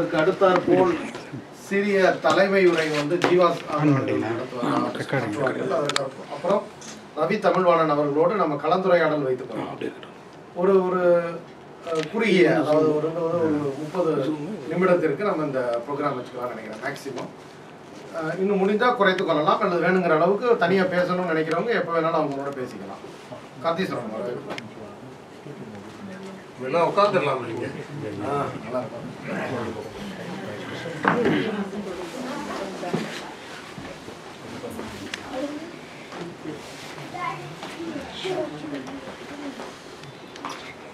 அடுத்தாற்போல் சிறிய தலைமை உரை வந்து ஜீவாஸ் அப்புறம் ரவி தமிழ்வாணன் அவர்களோடு நம்ம கலந்துரையாடல் வைத்துக்கொள்ளலாம். ஒரு ஒரு குறுகிய அதாவது ஒரு 30 நிமிடத்திற்கு நம்ம இந்த ப்ரோக்ராம் வச்சுக்கலாம் நினைக்கிறேன். மேக்சிமம் இன்னும் முடிஞ்சால் குறைத்து கொள்ளலாம், அல்லது வேணுங்கிற அளவுக்கு தனியாக பேசணும்னு நினைக்கிறவங்க எப்போ வேணாலும் அவங்களோட பேசிக்கலாம். கார்த்தீஸ்வரன் வேணா உட்காந்துடலாம். நீங்கள் நல்லா இருக்கும்.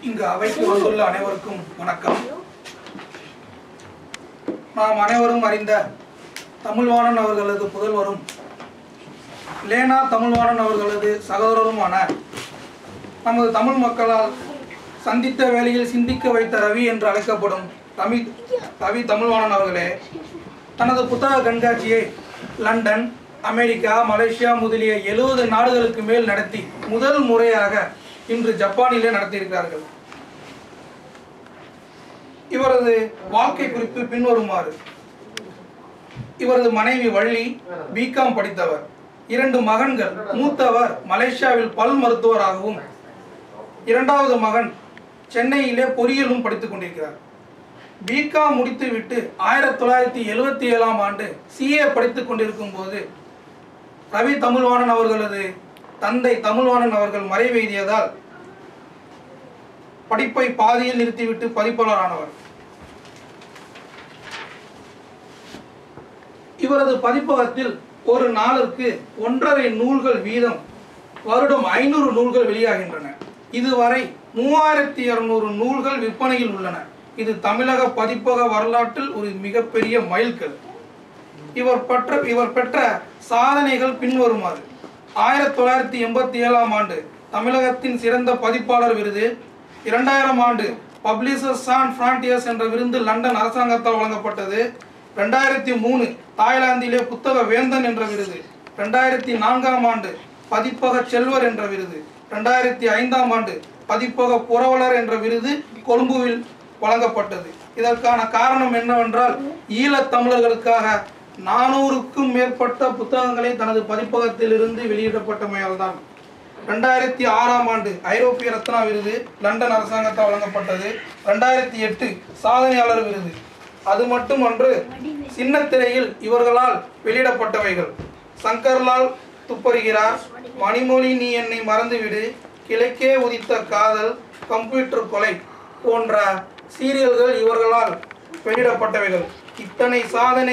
இங்கு அவைக்கு வந்துள்ள அனைவருக்கும் வணக்கம். நாம் அனைவரும் அறிந்த தமிழ்வாணன் அவர்களது புதல்வரும் லேனா தமிழ்வாணன் அவர்களது சகோதரருமான நமது தமிழ் மக்களால் சந்தித்த வேளையில் சிந்திக்க வைத்த ரவி என்று அழைக்கப்படும் ரவி தமிழ்வாணன் அவர்களே தனது புத்தக கண்காட்சியை லண்டன், அமெரிக்கா, மலேசியா முதலிய 70 நாடுகளுக்கு மேல் நடத்தி முதல் முறையாக இன்று ஜப்பானிலே நடத்தியிருக்கிறார்கள். இவரது வாழ்க்கை குறிப்பு பின்வருமாறு. இவரது மனைவி வள்ளி பிகாம் படித்தவர், 2 மகன்கள். மூத்தவர் மலேசியாவில் பல் மருத்துவராகவும், இரண்டாவது மகன் சென்னையிலே பொறியியலும் படித்துக் கொண்டிருக்கிறார். பிகாம் முடித்துவிட்டு 1977ஆம் ஆண்டு சிஏ படித்துக் கொண்டிருக்கும் போது ரவி தமிழ்வாணன் அவர்களது தந்தை தமிழ்வாணன் அவர்கள் மறைவெய்தியதால் படிப்பை பாதியில் நிறுத்திவிட்டு பதிப்பாளரானவர். இவரது பதிப்பகத்தில் ஒரு நாளுக்கு 1.5 நூல்கள் வீதம் வருடம் 500 நூல்கள் வெளியாகின்றன. இதுவரை 3200 நூல்கள் விற்பனையில் உள்ளன. இது தமிழக பதிப்பக வரலாற்றில் ஒரு மிகப்பெரிய மைல்கல். இவர் பெற்ற சாதனைகள் பின்வருமாறு. 1987ஆம் ஆண்டு தமிழகத்தின் சிறந்த பதிப்பாளர் விருது, 2000ஆம் ஆண்டு பப்ளிஷர்ஸ் சான் ஃப்ரான்டியர்ஸ் என்ற விருது லண்டன் அரசாங்கத்தால் வழங்கப்பட்டது. 2003 தாய்லாந்திலே புத்தக வேந்தன் என்ற விருது. 2004ஆம் ஆண்டு பதிப்பக செல்வர் என்ற விருது. 2005ஆம் ஆண்டு பதிப்பக புரவலர் என்ற விருது கொழும்புவில் வழங்கப்பட்டது. இதற்கான காரணம் என்னவென்றால் ஈழத் தமிழர்களுக்காக 400க்கும் மேற்பட்ட புத்தகங்களை தனது பதிப்பகத்தில் இருந்து வெளியிடப்பட்டமையால் தான். 2006ஆம் ஆண்டு ஐரோப்பிய ரத்னா விருது லண்டன் அரசாங்கத்தால் வழங்கப்பட்டது. 2008 சாதனையாளர் விருது. அது மட்டுமன்று, சின்னத்திரையில் இவர்களால் வெளியிடப்பட்டவைகள் சங்கர்லால் துப்பறிகிறார், மணிமொழி நீ என்னை மறந்துவிடு, கிழக்கே உதித்த காதல், கம்ப்யூட்டர் கொலை போன்ற சீரியல்கள் இவர்களால் வெளியிடப்பட்டவைகள். இத்தனை சாதனை